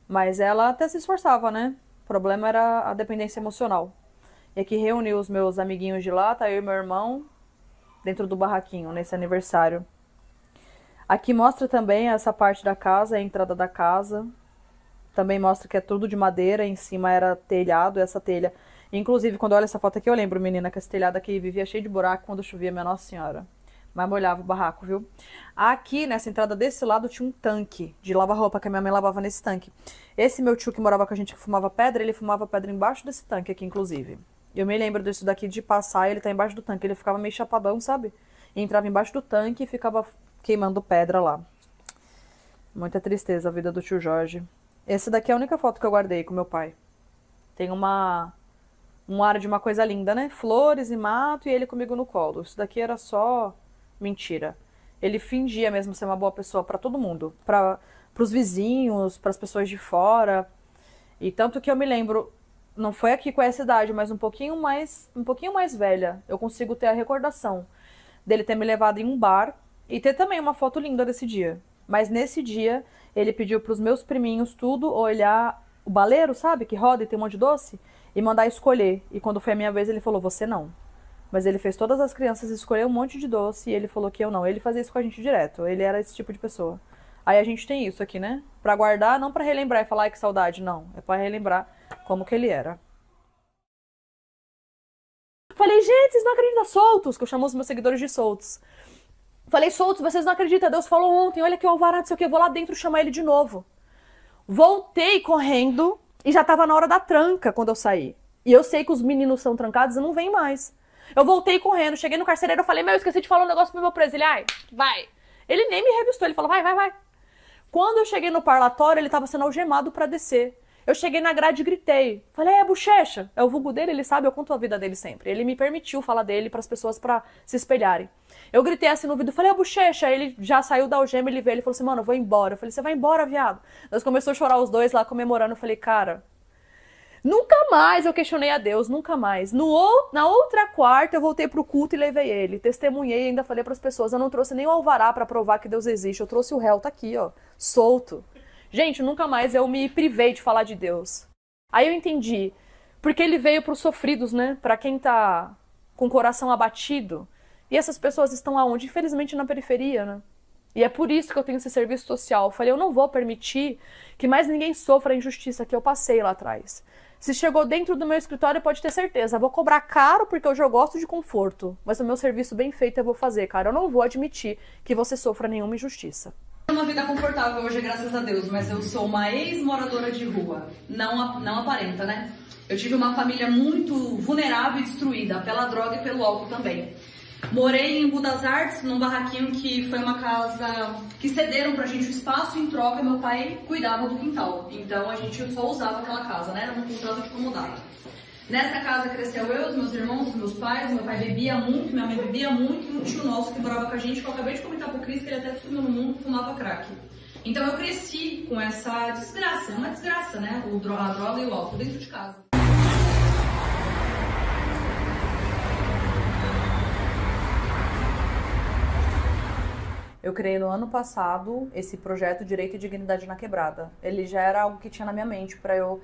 Mas ela até se esforçava, né? O problema era a dependência emocional. E aqui reuniu os meus amiguinhos de lá, tá eu e meu irmão, dentro do barraquinho, nesse aniversário. Aqui mostra também essa parte da casa, a entrada da casa. Também mostra que é tudo de madeira, em cima era telhado, essa telha. Inclusive, quando eu olho essa foto aqui, eu lembro, menina, que esse telhado aqui vivia cheio de buraco quando chovia, minha Nossa Senhora. Mas molhava o barraco, viu? Aqui, nessa entrada desse lado, tinha um tanque de lavar-roupa, que a minha mãe lavava nesse tanque. Esse meu tio que morava com a gente, que fumava pedra, ele fumava pedra embaixo desse tanque aqui, inclusive. Eu me lembro disso daqui de passar, ele tá embaixo do tanque. Ele ficava meio chapadão, sabe? E entrava embaixo do tanque e ficava queimando pedra lá. Muita tristeza a vida do tio Jorge. Esse daqui é a única foto que eu guardei com meu pai. Tem um ar de uma coisa linda, né? Flores e mato e ele comigo no colo. Isso daqui era só mentira. Ele fingia mesmo ser uma boa pessoa pra todo mundo. Pros vizinhos, pras pessoas de fora. E tanto que eu me lembro... Não foi aqui com essa idade, mas um pouquinho mais velha. Eu consigo ter a recordação dele ter me levado em um bar E ter também uma foto linda desse dia. Mas nesse dia, ele pediu pros meus priminhos tudo olhar o baleiro, sabe? Que roda e tem um monte de doce. E mandar escolher. E quando foi a minha vez, ele falou, você não. Mas ele fez todas as crianças escolher um monte de doce e ele falou que eu não. Ele fazia isso com a gente direto. Ele era esse tipo de pessoa. Aí a gente tem isso aqui, né? Pra guardar, não pra relembrar e falar, ai, que saudade. Não, é pra relembrar como que ele era. Falei, gente, vocês não acreditam, soltos, que eu chamo os meus seguidores de soltos. Falei, soltos, vocês não acreditam, Deus falou ontem, olha aqui o alvará, não sei o que, eu vou lá dentro chamar ele de novo. Voltei correndo e já tava na hora da tranca quando eu saí. E eu sei que os meninos são trancados e não vêm mais. Eu voltei correndo, cheguei no carcereiro, eu falei, meu, eu esqueci de falar um negócio pro meu preso. Ele, ai, vai. Ele nem me revistou, ele falou, vai. Quando eu cheguei no parlatório, ele tava sendo algemado pra descer. Eu cheguei na grade e gritei. Falei, é bochecha. É o vulgo dele, ele sabe, eu conto a vida dele sempre. Ele me permitiu falar dele pras pessoas pra se espelharem. Eu gritei assim no ouvido, falei, é bochecha. Ele já saiu da algema, ele veio, ele falou assim, mano, eu vou embora. Eu falei, você vai embora, viado. Nós começamos a chorar os dois lá, comemorando. Eu falei, cara, nunca mais eu questionei a Deus, nunca mais. Na outra quarta, eu voltei pro culto e levei ele. Testemunhei e ainda falei pras pessoas, eu não trouxe nem o alvará pra provar que Deus existe. Eu trouxe o réu, tá aqui, ó, solto. Gente, nunca mais eu me privei de falar de Deus. Aí eu entendi, porque ele veio pros sofridos, né? Pra quem tá com o coração abatido. E essas pessoas estão aonde? Infelizmente na periferia, né? E é por isso que eu tenho esse serviço social. Eu falei, eu não vou permitir que mais ninguém sofra a injustiça que eu passei lá atrás. Se chegou dentro do meu escritório, pode ter certeza. Eu vou cobrar caro porque hoje eu gosto de conforto. Mas o meu serviço bem feito eu vou fazer, cara. Eu não vou admitir que você sofra nenhuma injustiça. Uma vida confortável hoje, graças a Deus, mas eu sou uma ex-moradora de rua. Não aparenta, né? Eu tive uma família muito vulnerável e destruída pela droga e pelo álcool também. Morei em Budas Artes, num barraquinho que foi uma casa que cederam pra gente o espaço e em troca meu pai cuidava do quintal. Então a gente só usava aquela casa, né? Era um contrato de comunidade. Nessa casa cresceu eu, os meus irmãos, os meus pais, meu pai bebia muito, minha mãe bebia muito, e um tio nosso que morava com a gente, que eu acabei de comentar pro Cris, que ele até sumiu no mundo, fumava crack. Então eu cresci com essa desgraça, é uma desgraça, né? A droga e o álcool dentro de casa. Eu criei no ano passado esse projeto Direito e Dignidade na Quebrada. Ele já era algo que tinha na minha mente para eu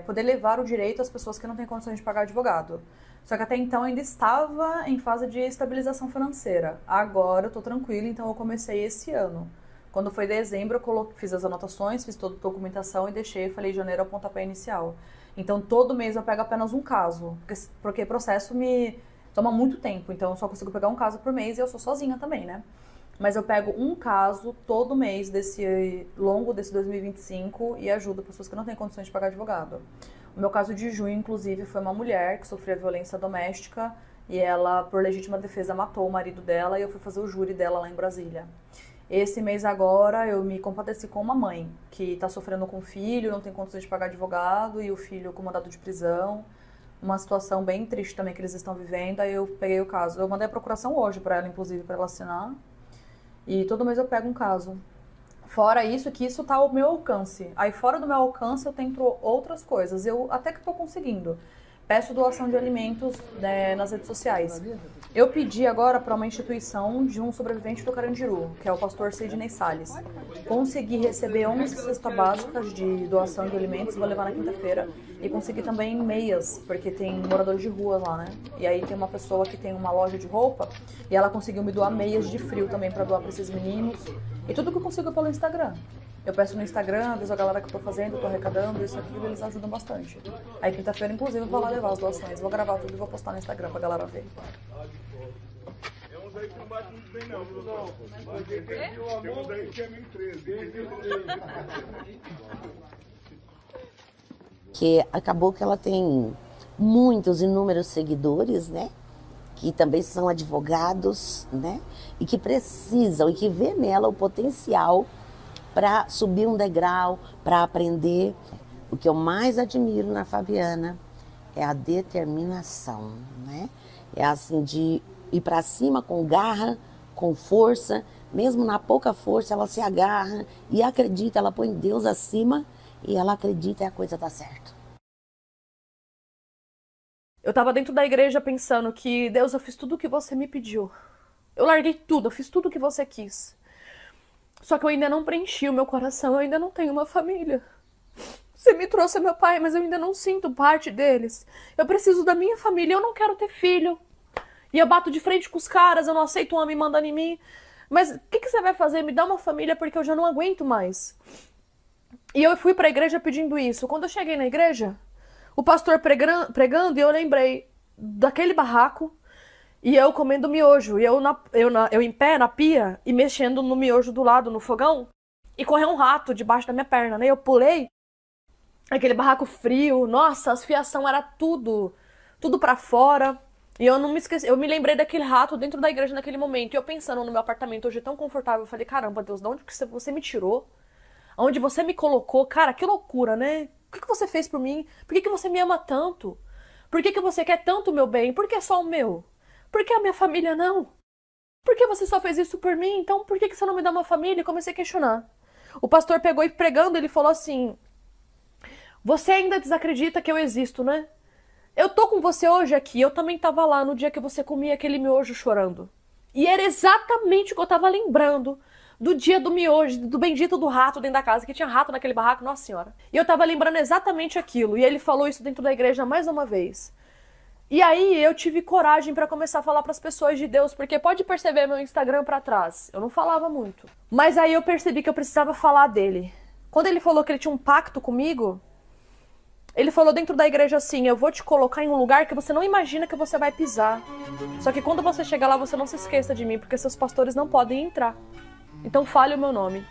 poder levar o direito às pessoas que não têm condições de pagar advogado. Só que até então ainda estava em fase de estabilização financeira. Agora eu tô tranquila, então eu comecei esse ano. Quando foi dezembro, eu fiz as anotações, fiz toda a documentação e deixei, falei, janeiro é o pontapé inicial. Então todo mês eu pego apenas um caso, porque processo me toma muito tempo, então eu só consigo pegar um caso por mês e eu sou sozinha também, né? Mas eu pego um caso todo mês desse 2025 e ajudo pessoas que não têm condições de pagar advogado. O meu caso de junho, inclusive, foi uma mulher que sofria violência doméstica e ela, por legítima defesa, matou o marido dela e eu fui fazer o júri dela lá em Brasília. Esse mês agora eu me compadeci com uma mãe que está sofrendo com o filho, não tem condições de pagar advogado e o filho com mandado de prisão. Uma situação bem triste também que eles estão vivendo, aí eu peguei o caso. Eu mandei a procuração hoje para ela, inclusive, para ela assinar. E todo mês eu pego um caso. Fora isso, que isso tá ao meu alcance. Aí fora do meu alcance eu tento outras coisas. Eu até que tô conseguindo. Peço doação de alimentos nas redes sociais. Eu pedi agora para uma instituição de um sobrevivente do Carandiru, que é o pastor Sidney Salles. Consegui receber 11 cestas básicas de doação de alimentos, vou levar na quinta-feira. E consegui também meias, porque tem moradores de rua lá, né? E aí tem uma pessoa que tem uma loja de roupa e ela conseguiu me doar meias de frio também para doar para esses meninos. E tudo que eu consigo é pelo Instagram. Eu peço no Instagram, aviso a galera que eu tô fazendo, tô arrecadando, isso aqui, eles ajudam bastante. Aí quinta-feira, inclusive, eu vou lá levar as doações. Vou gravar tudo e vou postar no Instagram pra galera ver. É uns aí que não bate muito bem não, viu? Porque tem uns aí que é 1013. Que acabou que ela tem muitos, inúmeros seguidores, né? Que também são advogados, né? E que precisam, e que vê nela o potencial para subir um degrau, para aprender. O que eu mais admiro na Fabiana é a determinação, né? É assim de ir para cima com garra, com força, mesmo na pouca força ela se agarra e acredita, ela põe Deus acima e ela acredita e a coisa dá certo. Eu tava dentro da igreja pensando que, Deus, eu fiz tudo o que você me pediu. Eu larguei tudo, eu fiz tudo o que você quis. Só que eu ainda não preenchi o meu coração, eu ainda não tenho uma família. Você me trouxe meu pai, mas eu ainda não sinto parte deles. Eu preciso da minha família, eu não quero ter filho. E eu bato de frente com os caras, eu não aceito um homem mandando em mim. Mas o que você vai fazer? Me dá uma família porque eu já não aguento mais. E eu fui pra igreja pedindo isso. Quando eu cheguei na igreja, o pastor pregando e eu lembrei daquele barraco e eu comendo miojo. E eu em pé na pia e mexendo no miojo do lado, no fogão. E correu um rato debaixo da minha perna, né? Eu pulei. Aquele barraco frio, nossa, as fiação era tudo pra fora. E eu não me esqueci, eu me lembrei daquele rato dentro da igreja naquele momento. E eu pensando no meu apartamento hoje tão confortável, eu falei, caramba, Deus, de onde que você me tirou? Aonde você me colocou? Cara, que loucura, né? O que você fez por mim? Por que você me ama tanto? Por que você quer tanto o meu bem? Por que só o meu? Por que a minha família não? Por que você só fez isso por mim? Então por que você não me dá uma família? E comecei a questionar. O pastor pegou e pregando, ele falou assim... Você ainda desacredita que eu existo, né? Eu tô com você hoje aqui, eu também tava lá no dia que você comia aquele miojo chorando. E era exatamente o que eu tava lembrando do dia do miojo, do bendito do rato dentro da casa, que tinha rato naquele barraco, nossa senhora. E eu tava lembrando exatamente aquilo, e ele falou isso dentro da igreja mais uma vez. E aí eu tive coragem pra começar a falar pras pessoas de Deus, porque pode perceber meu Instagram pra trás, eu não falava muito. Mas aí eu percebi que eu precisava falar dele. Quando ele falou que ele tinha um pacto comigo... Ele falou dentro da igreja assim, eu vou te colocar em um lugar que você não imagina que você vai pisar. Só que quando você chegar lá, você não se esqueça de mim, porque seus pastores não podem entrar. Então fale o meu nome.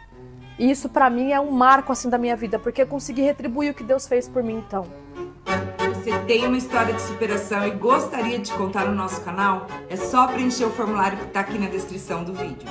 E isso pra mim é um marco assim da minha vida, porque eu consegui retribuir o que Deus fez por mim então. Você tem uma história de superação e gostaria de contar no nosso canal? É só preencher o formulário que está aqui na descrição do vídeo.